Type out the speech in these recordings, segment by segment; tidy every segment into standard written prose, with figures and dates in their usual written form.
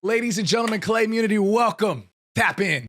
Ladies and gentlemen, Clay community, welcome. Tap in.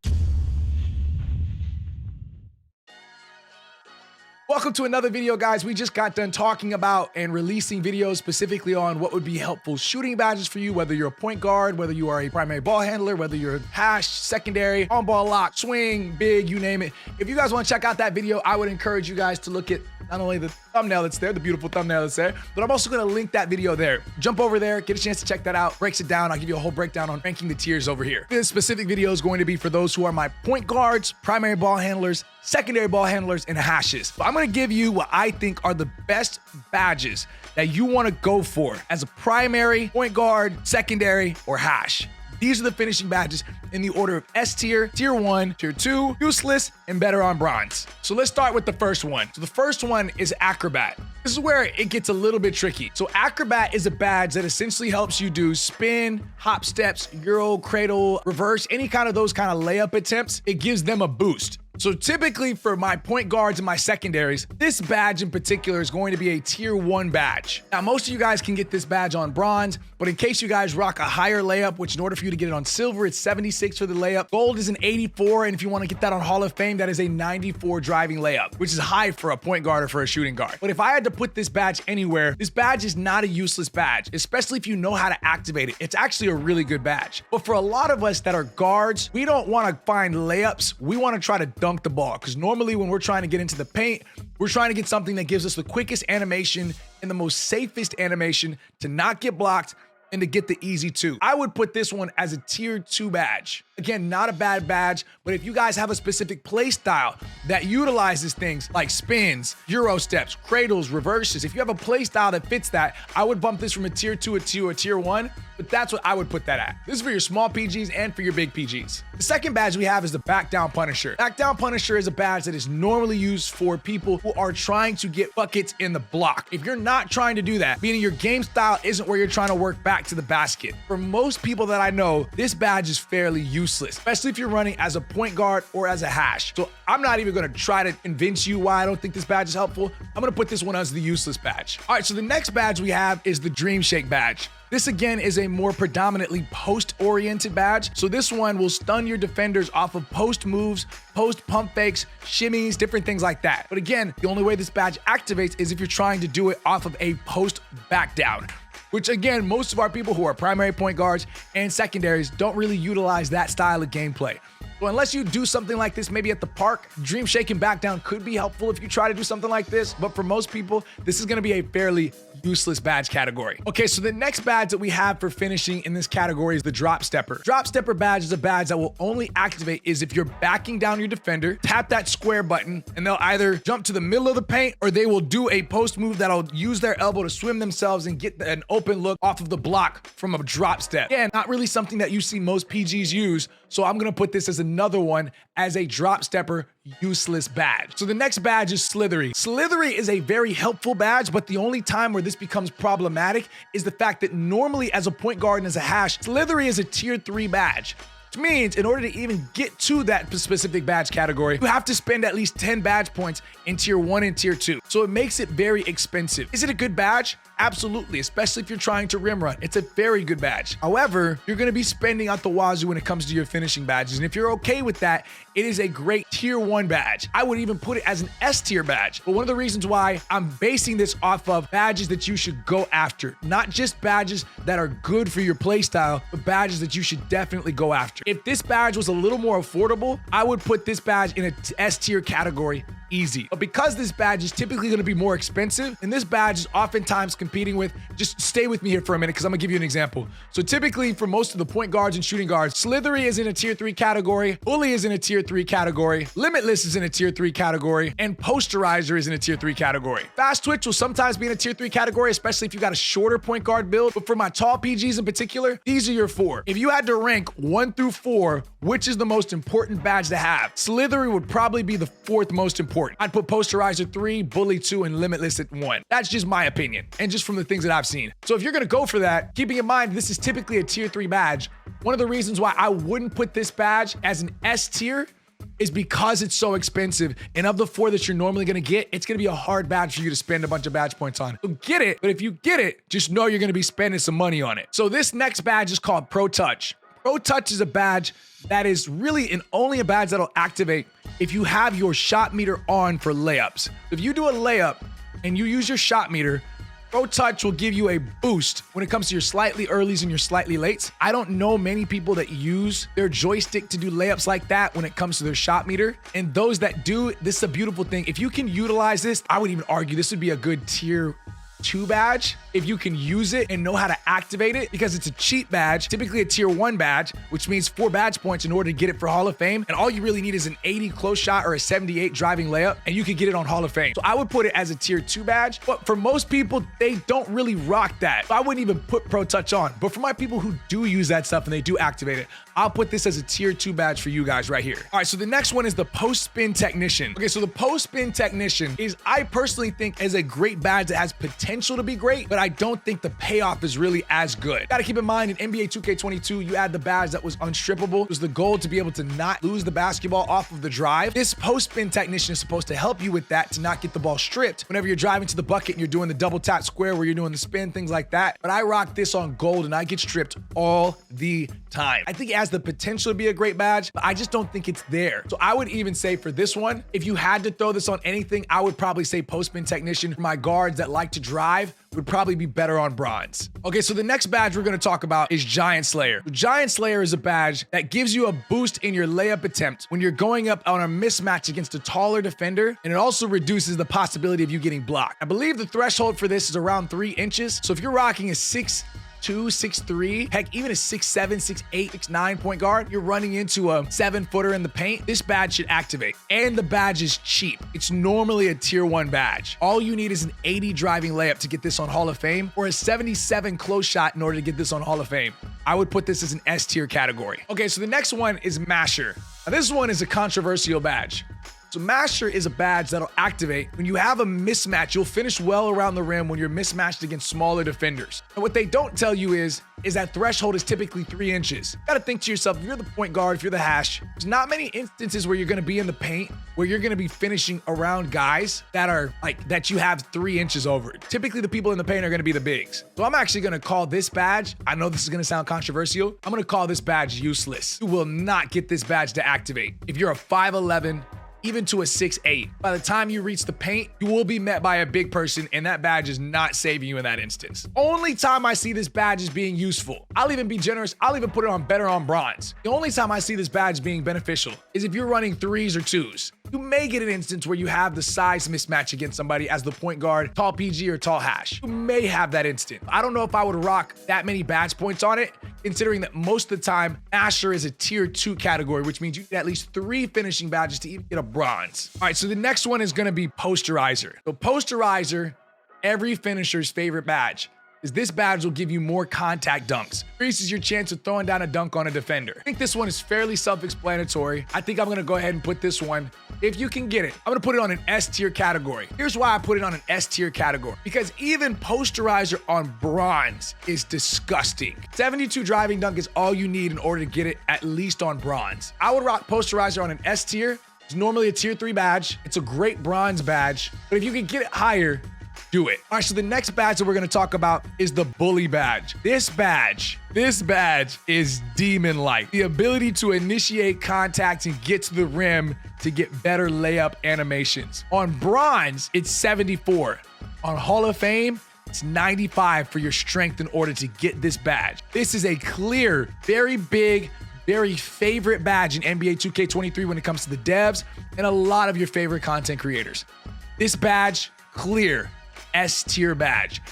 Welcome to another video, guys. We just got done talking about and releasing videos specifically on what would be helpful shooting badges for you, whether you're a point guard, whether you are a primary ball handler, whether you're a hash, secondary, on ball lock, swing, big, you name it. If you guys want to check out that video, I would encourage you guys to look at not only the thumbnail that's there, the beautiful thumbnail that's there, but I'm also going to link that video there. Jump over there, get a chance to check that out, breaks it down. I'll give you a whole breakdown on ranking the tiers over here. This specific video is going to be for those who are my point guards, primary ball handlers, secondary ball handlers, and hashes. So I'm going to give you what I think are the best badges that you want to go for as a primary, point guard, secondary, or hash. These are the finishing badges in the order of S tier, tier 1, tier 2, useless, and better on bronze. So let's start with the first one. So the first one is Acrobat. This is where it gets a little bit tricky. So Acrobat is a badge that essentially helps you do spin, hop steps, euro, cradle, reverse, any kind of those kind of layup attempts. It gives them a boost. So typically for my point guards and my secondaries, this badge in particular is going to be a tier 1 badge. Now, most of you guys can get this badge on bronze, but in case you guys rock a higher layup, which in order for you to get it on silver, it's 76 for the layup. Gold is an 84, and if you want to get that on Hall of Fame, that is a 94 driving layup, which is high for a point guard or for a shooting guard. But if I had to put this badge anywhere, this badge is not a useless badge, especially if you know how to activate it. It's actually a really good badge. But for a lot of us that are guards, we don't want to find layups. We want to try to dunk the ball, because normally when we're trying to get into the paint, we're trying to get something that gives us the quickest animation and the most safest animation to not get blocked and to get the easy 2. I would put this one as a tier 2 badge. Again, not a bad badge, but if you guys have a specific play style that utilizes things like spins, euro steps, cradles, reverses, if you have a play style that fits that, I would bump this from a tier 2 to a tier 1, but that's what I would put that at. This is for your small PGs and for your big PGs. The second badge we have is the Back Down Punisher. Back Down Punisher is a badge that is normally used for people who are trying to get buckets in the block. If you're not trying to do that, meaning your game style isn't where you're trying to work back to the basket, for most people that I know, this badge is fairly useless, especially if you're running as a point guard or as a hash. So I'm not even going to try to convince you why I don't think this badge is helpful. I'm going to put this one as the useless badge. All right, so the next badge we have is the Dream Shake badge. This again is a more predominantly post-oriented badge. So this one will stun your defenders off of post moves, post pump fakes, shimmies, different things like that. But again, the only way this badge activates is if you're trying to do it off of a post back down, which again, most of our people who are primary point guards and secondaries don't really utilize that style of gameplay. So unless you do something like this, maybe at the park, Dream Shake and Back Down could be helpful if you try to do something like this. But for most people, this is going to be a fairly useless badge category. Okay, so the next badge that we have for finishing in this category is the Drop Stepper. Drop Stepper badge is a badge that will only activate is if you're backing down your defender, tap that square button, and they'll either jump to the middle of the paint or they will do a post move that'll use their elbow to swim themselves and get an open look off of the block from a drop step. Again, not really something that you see most PGs use, so I'm going to put this as another one as a Drop Stepper useless badge. So the next badge is Slithery. Slithery is a very helpful badge, but the only time where this becomes problematic is the fact that normally as a point guard and as a hash, Slithery is a tier 3 badge. Which means in order to even get to that specific badge category, you have to spend at least 10 badge points in tier 1 and tier 2. So it makes it very expensive. Is it a good badge? Absolutely, especially if you're trying to rim run. It's a very good badge. However, you're going to be spending out the wazoo when it comes to your finishing badges. And if you're okay with that, it is a great tier 1 badge. I would even put it as an S tier badge. But one of the reasons why I'm basing this off of badges that you should go after, not just badges that are good for your play style, but badges that you should definitely go after. If this badge was a little more affordable, I would put this badge in a S tier category easy. But because this badge is typically going to be more expensive, and this badge is oftentimes competing with, just stay with me here for a minute because I'm gonna give you an example. So typically for most of the point guards and shooting guards, Slithery is in a tier 3 category, Bully is in a tier 3 category, Limitless is in a tier 3 category, and Posterizer is in a tier 3 category. Fast Twitch will sometimes be in a tier 3 category, especially if you got a shorter point guard build. But for my tall PGs in particular, these are your 4. If you had to rank 1 through 4, which is the most important badge to have, Slithery would probably be the 4th most important. I'd put Posterizer 3, Bully 2, and Limitless at 1. That's just my opinion, and just from the things that I've seen. So if you're gonna go for that, keeping in mind this is typically a tier 3 badge, one of the reasons why I wouldn't put this badge as an S tier is because it's so expensive. And of the 4 that you're normally gonna get, it's gonna be a hard badge for you to spend a bunch of badge points on. So get it, but if you get it, just know you're gonna be spending some money on it. So this next badge is called Pro Touch. Pro Touch is a badge that is really only a badge that'll activate if you have your shot meter on for layups. If you do a layup and you use your shot meter, Pro Touch will give you a boost when it comes to your slightly earlys and your slightly lates. I don't know many people that use their joystick to do layups like that when it comes to their shot meter. And those that do, this is a beautiful thing. If you can utilize this, I would even argue this would be a good tier 2 badge if you can use it and know how to activate it, because it's a cheat badge, typically a tier 1 badge, which means 4 badge points in order to get it for Hall of Fame. And all you really need is an 80 close shot or a 78 driving layup, and you can get it on Hall of Fame. So I would put it as a tier 2 badge, but for most people, they don't really rock that. So I wouldn't even put Pro Touch on. But for my people who do use that stuff and they do activate it, I'll put this as a tier 2 badge for you guys right here. All right, so the next one is the Post Spin Technician. Okay, so the Post Spin Technician is, I personally think, is a great badge that has potential to be great, but I don't think the payoff is really as good. Gotta keep in mind, in NBA 2K22, you had the badge that was unstrippable. It was the goal to be able to not lose the basketball off of the drive. This Post Spin Technician is supposed to help you with that, to not get the ball stripped whenever you're driving to the bucket and you're doing the double tap square where you're doing the spin, things like that. But I rock this on gold and I get stripped all the time. I think it has the potential to be a great badge, but I just don't think it's there. So I would even say for this one, if you had to throw this on anything, I would probably say Post Spin Technician. For my guards that like to drive, would probably be better on bronze. Okay, so the next badge we're gonna talk about is Giant Slayer. Giant Slayer is a badge that gives you a boost in your layup attempt when you're going up on a mismatch against a taller defender, and it also reduces the possibility of you getting blocked. I believe the threshold for this is around 3 inches. So if you're rocking a 6'2", 6'3", heck, even a 6'7", 6'8", 6'9" point guard, you're running into a 7-footer in the paint, this badge should activate. And the badge is cheap. It's normally a tier 1 badge. All you need is an 80 driving layup to get this on Hall of Fame, or a 77 close shot in order to get this on Hall of Fame. I would put this as an S tier category. Okay, so the next one is Masher. Now this one is a controversial badge. So Masher is a badge that'll activate when you have a mismatch. You'll finish well around the rim when you're mismatched against smaller defenders. And what they don't tell you is that threshold is typically 3 inches. You gotta think to yourself, if you're the point guard, if you're the hash, there's not many instances where you're gonna be in the paint where you're gonna be finishing around guys that are like, that you have 3 inches over. Typically the people in the paint are gonna be the bigs. So I'm actually gonna call this badge, I know this is gonna sound controversial, I'm gonna call this badge useless. You will not get this badge to activate. If you're a 5'11", even to a 6'8". By the time you reach the paint, you will be met by a big person, and that badge is not saving you in that instance. Only time I see this badge as being useful, I'll even be generous, I'll even put it on better on bronze. The only time I see this badge being beneficial is if you're running 3s or 2s. You may get an instance where you have the size mismatch against somebody as the point guard, tall PG or tall hash. You may have that instant. I don't know if I would rock that many badge points on it, considering that most of the time, Asher is a tier 2 category, which means you need at least 3 finishing badges to even get a bronze. All right, so the next one is gonna be Posterizer. So Posterizer, every finisher's favorite badge, is this badge will give you more contact dunks. Increases your chance of throwing down a dunk on a defender. I think this one is fairly self-explanatory. I think I'm gonna go ahead and put this one, if you can get it, I'm gonna put it on an S tier category. Here's why I put it on an S tier category. Because even Posterizer on bronze is disgusting. 72 driving dunk is all you need in order to get it at least on bronze. I would rock Posterizer on an S tier. It's normally a tier 3 badge. It's a great bronze badge, but if you can get it higher, do it. All right, so the next badge that we're gonna talk about is the Bully badge. This badge is demon-like. The ability to initiate contact and get to the rim to get better layup animations. On bronze, it's 74. On Hall of Fame, it's 95 for your strength in order to get this badge. This is a clear, very big, very favorite badge in NBA 2K23 when it comes to the devs and a lot of your favorite content creators. This badge, clear. S tier badge.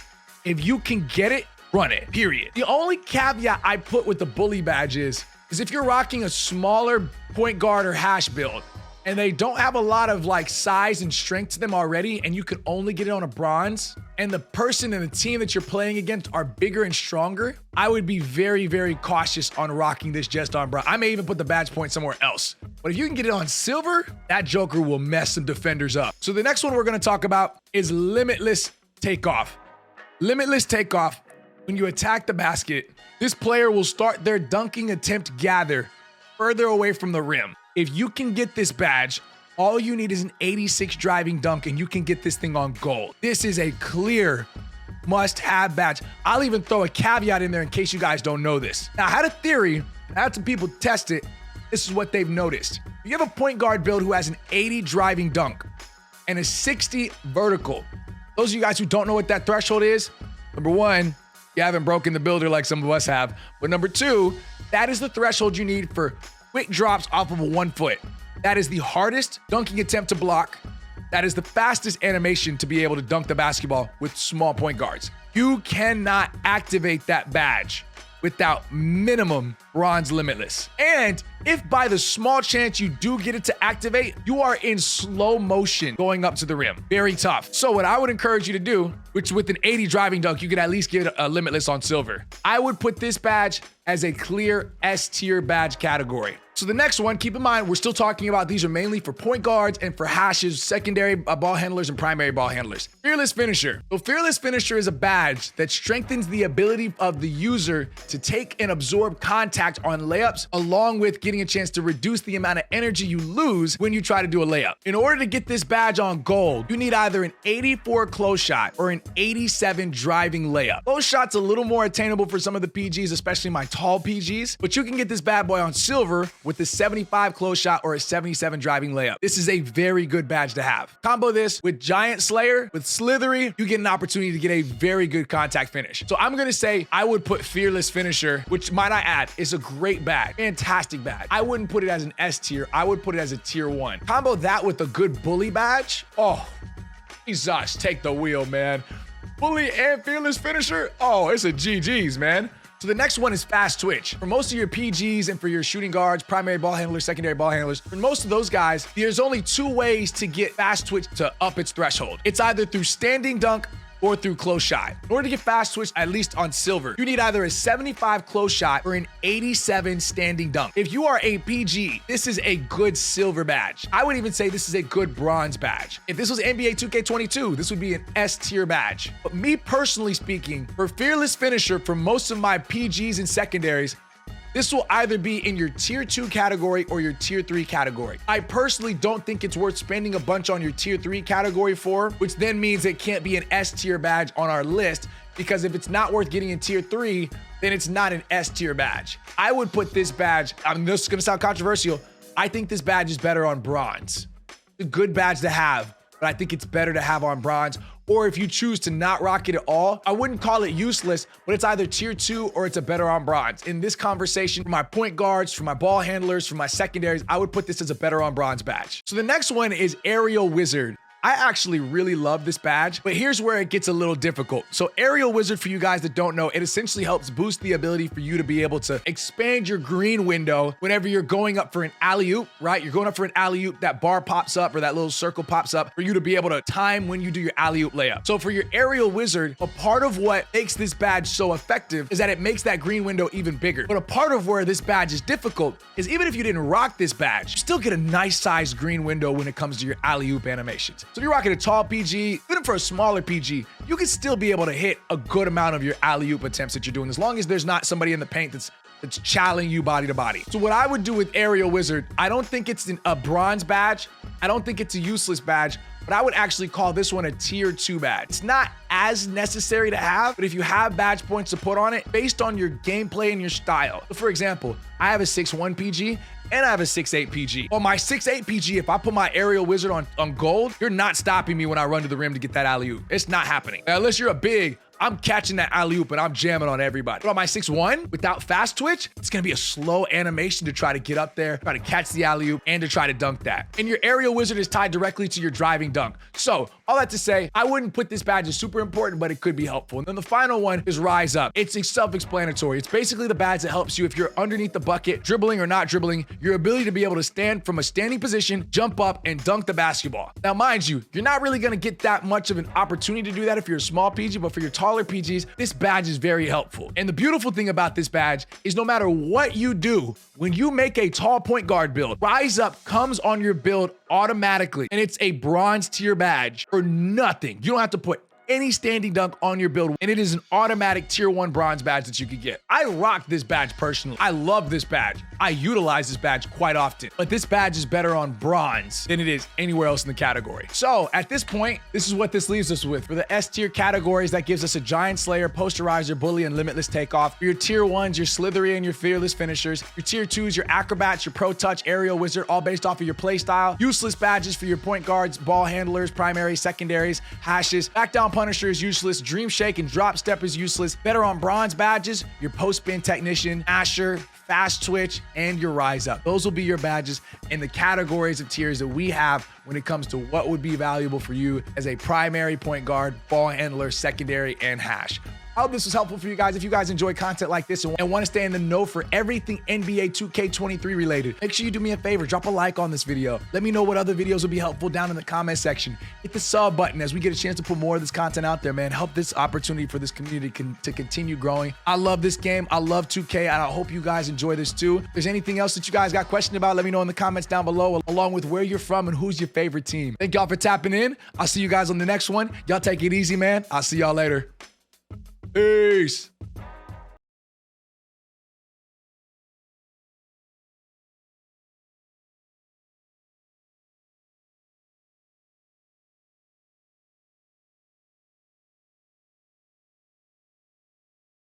If you can get it, run it, period. The only caveat I put with the Bully badge is if you're rocking a smaller point guard or hash build and they don't have a lot of like size and strength to them already, and you can only get it on a bronze, and the person and the team that you're playing against are bigger and stronger, I would be very, very cautious on rocking this just on bronze. I may even put the badge point somewhere else. But if you can get it on silver, that joker will mess some defenders up. So the next one we're gonna talk about is Limitless Takeoff. Limitless Takeoff, when you attack the basket, this player will start their dunking attempt gather further away from the rim. If you can get this badge, all you need is an 86 driving dunk and you can get this thing on gold. This is a clear must-have badge. I'll even throw a caveat in there in case you guys don't know this. Now, I had a theory I had some people test it. This is what they've noticed. You have a point guard build who has an 80 driving dunk and a 60 vertical. Those of you guys who don't know what that threshold is, number one, you haven't broken the builder like some of us have. But number two, that is the threshold you need for quick drops off of a 1 foot. That is the hardest dunking attempt to block. That is the fastest animation to be able to dunk the basketball with small point guards. You cannot activate that badge without minimum bronze limitless. And if by the small chance you do get it to activate, you are in slow motion going up to the rim. Very tough. So what I would encourage you to do, which with an 80 driving dunk, you could at least get a limitless on silver. I would put this badge as a clear S tier badge category. So the next one, keep in mind, we're still talking about these are mainly for point guards and for hashes, secondary ball handlers and primary ball handlers. Fearless Finisher. So Fearless Finisher is a badge that strengthens the ability of the user to take and absorb contact on layups, along with getting a chance to reduce the amount of energy you lose when you try to do a layup. In order to get this badge on gold, you need either an 84 close shot or an 87 driving layup. Close shot's a little more attainable for some of the PGs, especially my tall PGs, but you can get this bad boy on silver with a 75 close shot or a 77 driving layup. This is a very good badge to have. Combo this with Giant Slayer, with Slithery, you get an opportunity to get a very good contact finish. So I'm gonna say I would put Fearless Finisher, which might I add, is a great badge, fantastic badge. I wouldn't put it as an S tier, I would put it as a tier 1. Combo that with a good Bully badge, oh, Jesus, take the wheel, man. Bully and Fearless Finisher, oh, it's a GG's, man. So the next one is Fast Twitch. For most of your PGs and for your shooting guards, primary ball handlers, secondary ball handlers, for most of those guys, there's only 2 ways to get Fast Twitch to up its threshold. It's either through standing dunk or through close shot. In order to get Fast Twitch, at least on silver, you need either a 75 close shot or an 87 standing dunk. If you are a PG, this is a good silver badge. I would even say this is a good bronze badge. If this was NBA 2K22, this would be an S tier badge. But me personally speaking, for Fearless Finisher, for most of my PGs and secondaries, this will either be in your tier 2 category or your tier 3 category. I personally don't think it's worth spending a bunch on your tier 3 category for, which then means it can't be an S tier badge on our list, because if it's not worth getting in tier 3, then it's not an S tier badge. I would put this badge, I mean, this is gonna sound controversial, I think this badge is better on bronze. It's a good badge to have, but I think it's better to have on bronze. Or if you choose to not rock it at all, I wouldn't call it useless, but it's either tier 2 or it's a better on bronze. In this conversation, for my point guards, for my ball handlers, for my secondaries, I would put this as a better on bronze badge. So the next one is Aerial Wizard. I actually really love this badge, but here's where it gets a little difficult. So Aerial Wizard, for you guys that don't know, it essentially helps boost the ability for you to be able to expand your green window whenever you're going up for an alley-oop, right? You're going up for an alley-oop, that bar pops up or that little circle pops up for you to be able to time when you do your alley-oop layup. So for your Aerial Wizard, a part of what makes this badge so effective is that it makes that green window even bigger. But a part of where this badge is difficult is even if you didn't rock this badge, you still get a nice sized green window when it comes to your alley-oop animations. So if you're rocking a tall PG, even for a smaller PG, you can still be able to hit a good amount of your alley-oop attempts that you're doing, as long as there's not somebody in the paint that's challenging you body to body. So what I would do with Aerial Wizard, I don't think it's a bronze badge. I don't think it's a useless badge, but I would actually call this one a tier 2 badge. It's not as necessary to have, but if you have badge points to put on it based on your gameplay and your style. So for example, I have a 6'1 PG and I have a 6'8 PG. On my 6'8 PG, if I put my Aerial Wizard on gold, you're not stopping me when I run to the rim to get that alley-oop. It's not happening. Now, unless you're a big, I'm catching that alley-oop and I'm jamming on everybody. But on my 6'1", without Fast Twitch, it's gonna be a slow animation to try to get up there, try to catch the alley-oop, and to try to dunk that. And your Aerial Wizard is tied directly to your driving dunk. So, all that to say, I wouldn't put this badge as super important, but it could be helpful. And then the final one is Rise Up. It's self-explanatory. It's basically the badge that helps you if you're underneath the bucket, dribbling or not dribbling, your ability to be able to stand from a standing position, jump up, and dunk the basketball. Now, mind you, you're not really gonna get that much of an opportunity to do that if you're a small PG, but for your taller PGs, this badge is very helpful. And the beautiful thing about this badge is no matter what you do, when you make a tall point guard build, Rise Up comes on your build automatically, and it's a bronze tier badge for nothing. You don't have to put any standing dunk on your build, and it is an automatic tier 1 bronze badge that you could get. I rock this badge personally. I love this badge. I utilize this badge quite often, but this badge is better on bronze than it is anywhere else in the category. So at this point, this is what this leaves us with. For the S tier categories, that gives us a Giant Slayer, Posterizer, Bully, and Limitless Takeoff. For your tier 1s, your Slithery and your Fearless finishers. Your tier 2s, your Acrobats, your Pro Touch, Aerial Wizard, all based off of your play style. Useless badges for your point guards, ball handlers, primaries, secondaries, hashes. Back down Punisher is useless. Dream Shake and Drop Step is useless. Better on bronze badges, your Post Spin Technician, Asher, Fast Twitch, and your Rise Up. Those will be your badges in the categories of tiers that we have when it comes to what would be valuable for you as a primary point guard, ball handler, secondary, and hash. I hope this was helpful for you guys. If you guys enjoy content like this and want to stay in the know for everything NBA 2K23 related, make sure you do me a favor, drop a like on this video. Let me know what other videos will be helpful down in the comment section. Hit the sub button as we get a chance to put more of this content out there, man. Help this opportunity for this community to continue growing. I love this game. I love 2K, and I hope you guys enjoy this too. If there's anything else that you guys got questions about, let me know in the comments down below, along with where you're from and who's your favorite team. Thank y'all for tapping in. I'll see you guys on the next one. Y'all take it easy, man. I'll see y'all later. Peace.